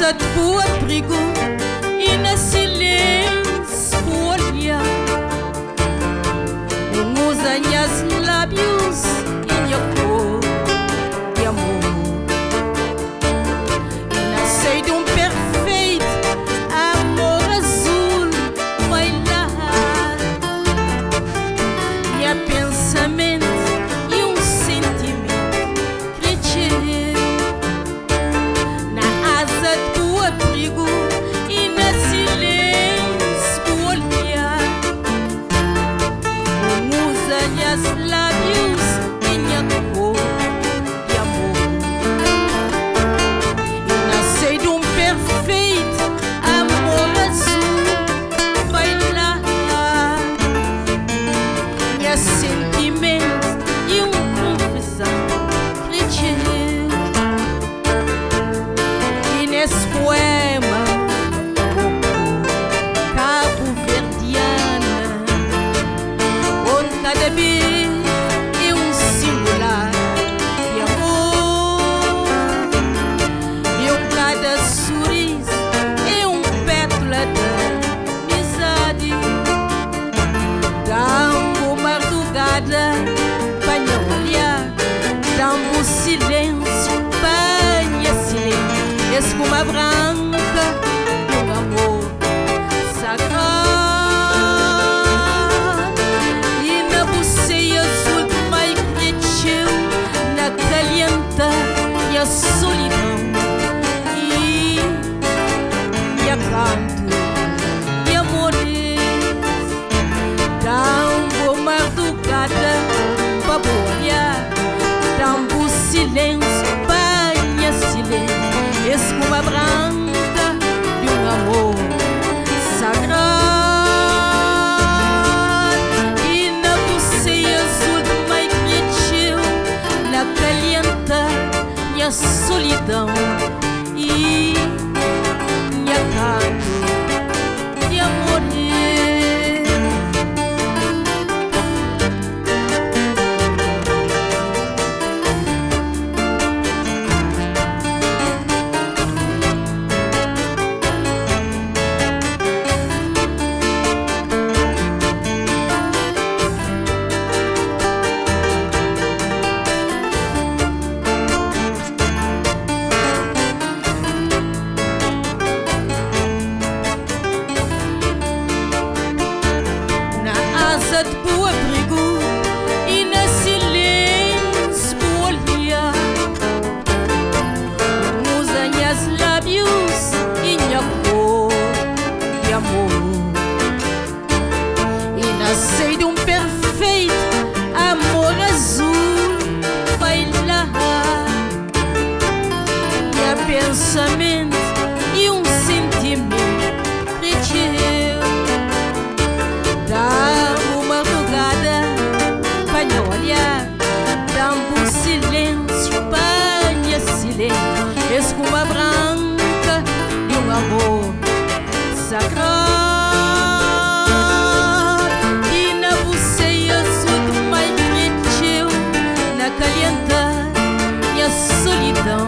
asa de boa perigo e na silêncio olhar. Usa minhas lábios e minha cor de amor. E nascei de perfeito amor azul bailar. Minha pensamento e sentimento crescer na asa de boa perigo e na silêncio olhar. Usa minhas lábios e minha cor de amor. E nascei de perfeito amor azul bailar. Minha sentimento e confissão crescer. E nesse poema cabo-verdiana, onde cada vez é singular de amor, e cada sorriso é pétala de amizade. Dá-me madrugada para me olhar, dá-me silêncio para me silêncio, espuma branca de amor sagrado. E na buceia azul que mais cresceu, na calienta e a solidão. E a canto de amores, dá-me madrugada para olhar, dá-me silêncio para me silêncio, espuma branca de amor sagrado. E na buceia azul que mais cresceu, na calienta e a solidão. E a canto de amores. Asa de boa perigo e na silêncio olhar. Usa minhas lábios e minha cor de amor. E nascei de perfeito amor azul bailar. Minha pensamento e sentimento cresceu. Dá-me madrugada para me olhar, dá-me silêncio para me silêncio, espuma branca de amor sagrado. E na buceia azul que mais cresceu, na calienta e a solidão.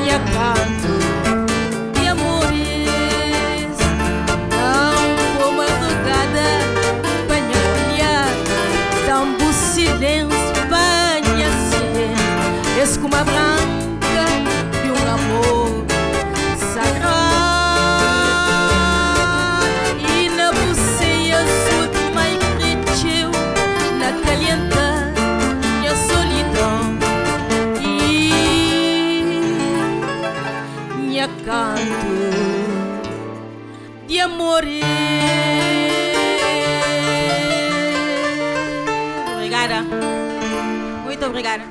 E a canto de amores, dá-me madrugada para me olhar, dá-me silêncio para me silêncio, espuma branca de amor sagrado. E na buceia azul que mais cresceu, na calienta e a solidão. E a canto de amores. Obrigada. Muito obrigada.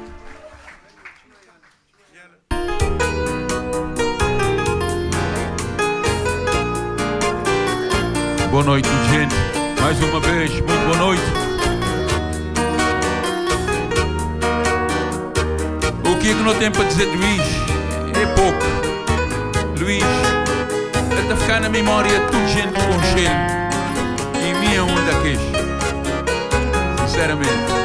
Boa noite, gente. Mais uma vez, muito boa noite. O que é que não tem para dizer de Luís? É pouco. Luís, até ficar na memória de tudo gente com cheiro. E minha onda queixa. Sinceramente.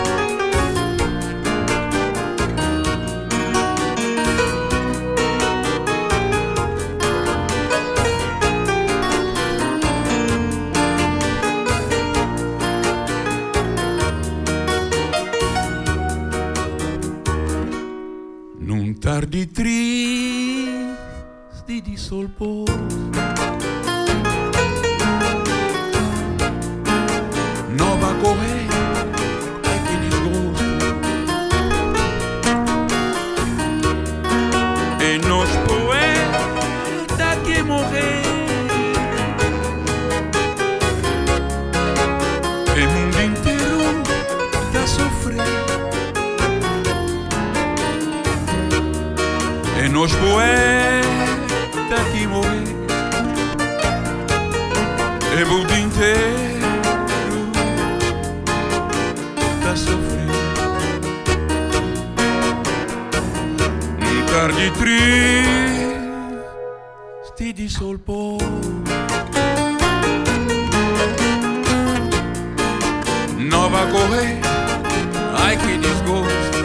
tarde triste de sol posto, nova correr, ai que desgosto. E nós poeta que morrer, e mundo inteiro tá sofrer. E nós poeta que morrer, e mundo inteiro tá sofrer. Tarde triste de sol posto, nova correr, ai que desgosto.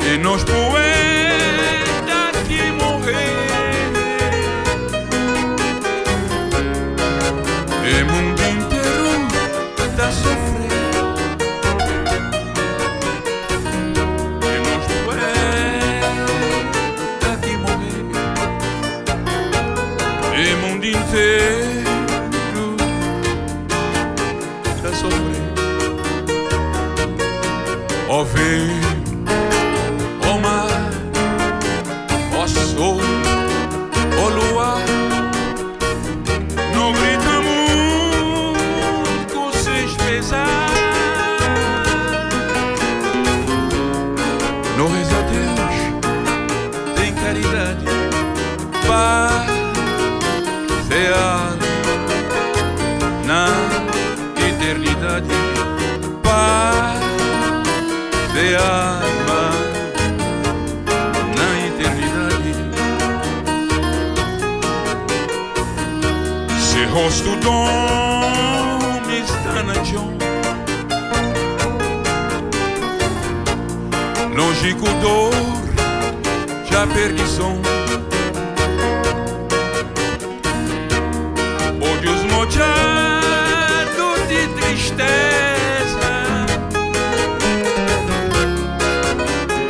E nós poeta que morrer, e mundo inteiro tá sofrendo. Inteiro tá sofrendo. Ó vento, ó mar, ó sol, ó luar, não grita muito sem pesar. Não reza a Deus, tem caridade, paz na eternidade, paz e alma na eternidade. Se rosto dom está na chão, longe com dor, já perdi som. Olhos mojados de tristeza,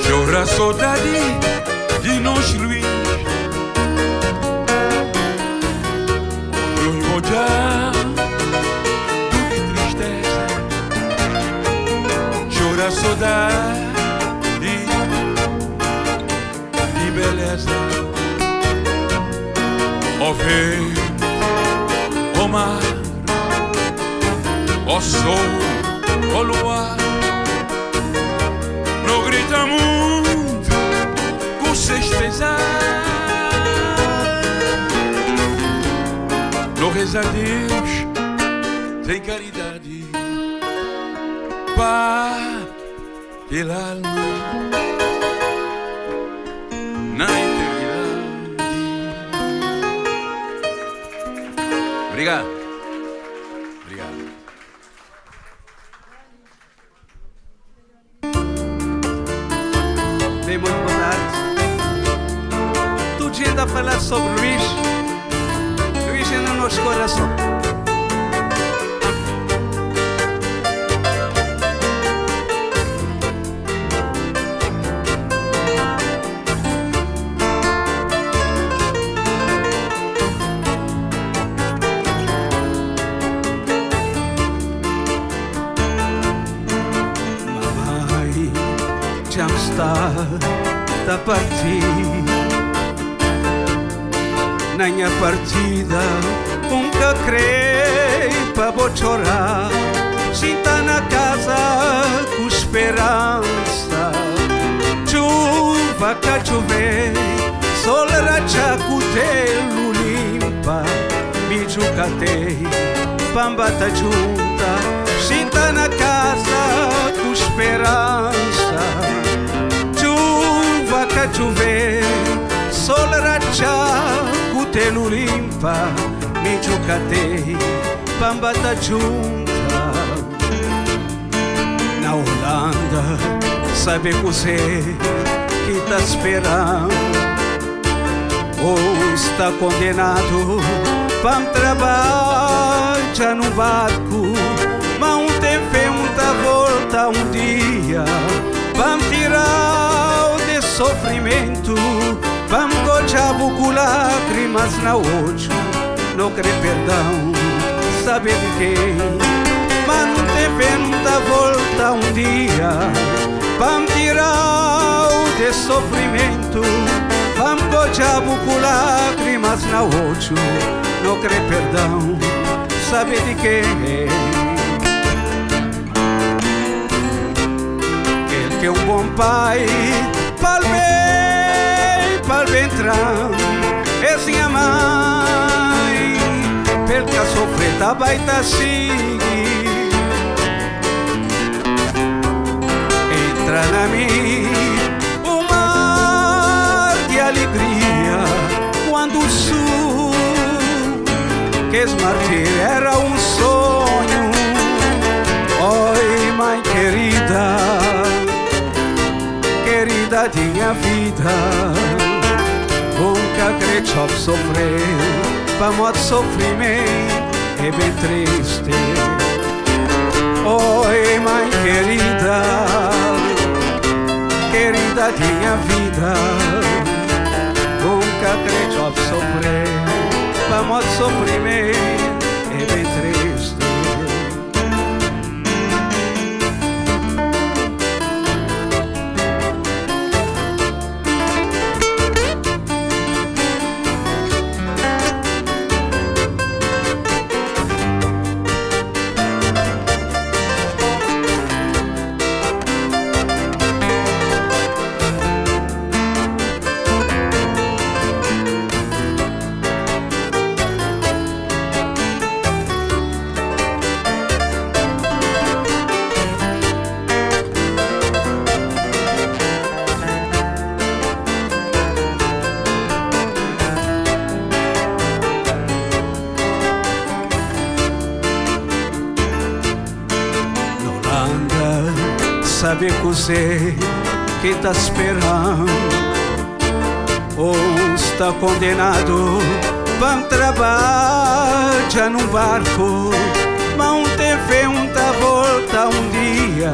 chora a saudade de nós, Luís. Olhos mojados de tristeza, chora a saudade de beleza. Ó vento, ó mar, ó sol, ó luar, não grita muito com seus pesar. Não reza a Deus, tem caridade, paz pela alma na eternidade. Obrigado. Obrigado. Bem, muito boa tarde. Todo dia anda a falar sobre Luís. Luís ainda no nosso coração. Já está a partir, na minha partida nunca creio para vou chorar. Sinta na casa com esperança, chuva que chover, sol racha cutelo limpa, me jucatei, pamba tá junta. Sinta na casa com esperança, chuva que chover, sol racha, cutelo limpa, me jucatei, pamba tá junta. Na Holanda, sabe você que tá esperando, ou está condenado para trabalhar no barco, mas um tem fé, volta um dia para lágrimas na olho, não querer perdão, saber de quem, mas não te venda volta um dia, vamos tirar o de sofrimento, vamos cojar com lágrimas na olho, não querer perdão, saber de quem. Ele que é um bom pai, pal bem entrar, é minha mãe, pelo que a sofreta vai tá seguir. Entra na mim um mar de alegria, quando o sul que esmartir era um sonho. Oi, mãe querida, querida de minha vida, nunca acredito sofrer, vamos sofrimento é bem triste. Oi, mãe querida, querida de minha vida, nunca acredito sofrer, vamos sofrimento é bem triste. Sabe você que tá esperando, ou está condenado, vamos trabalhar num barco, mas um TV tá volta um dia,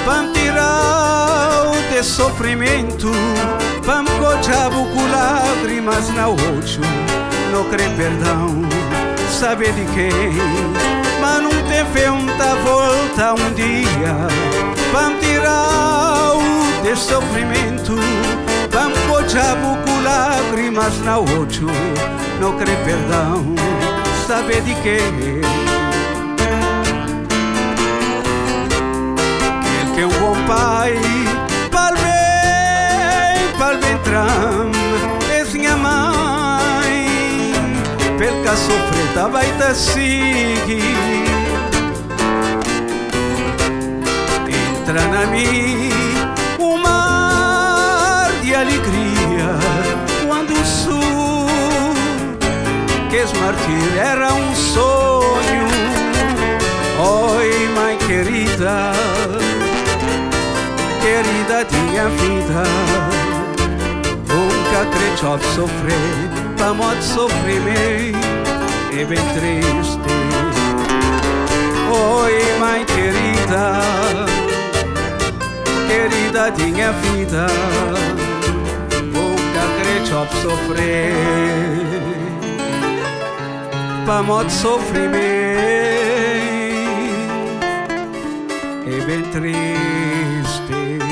vamos tirar o de sofrimento, vamos cojar com lágrimas na olho, não querer perdão, saber de quem, mas não TV tá volta um dia, vamos tirar o de sofrimento, vamos cojar com lágrimas na olho, não querer perdão, saber de quem. Ele que é um bom pai, pal bem tram, é minha mãe, pelo que a sofreta vai tá seguir. Entra na mim um mar de alegria, quando o sul que esmartir era um sonho. Oi, mãe querida, querida de minha vida, nunca acredito sofrer, vamos sofrimento é bem triste. Oi, mãe querida, querida de minha vida, nunca acredito sofrer, vamos sofrimento é bem triste.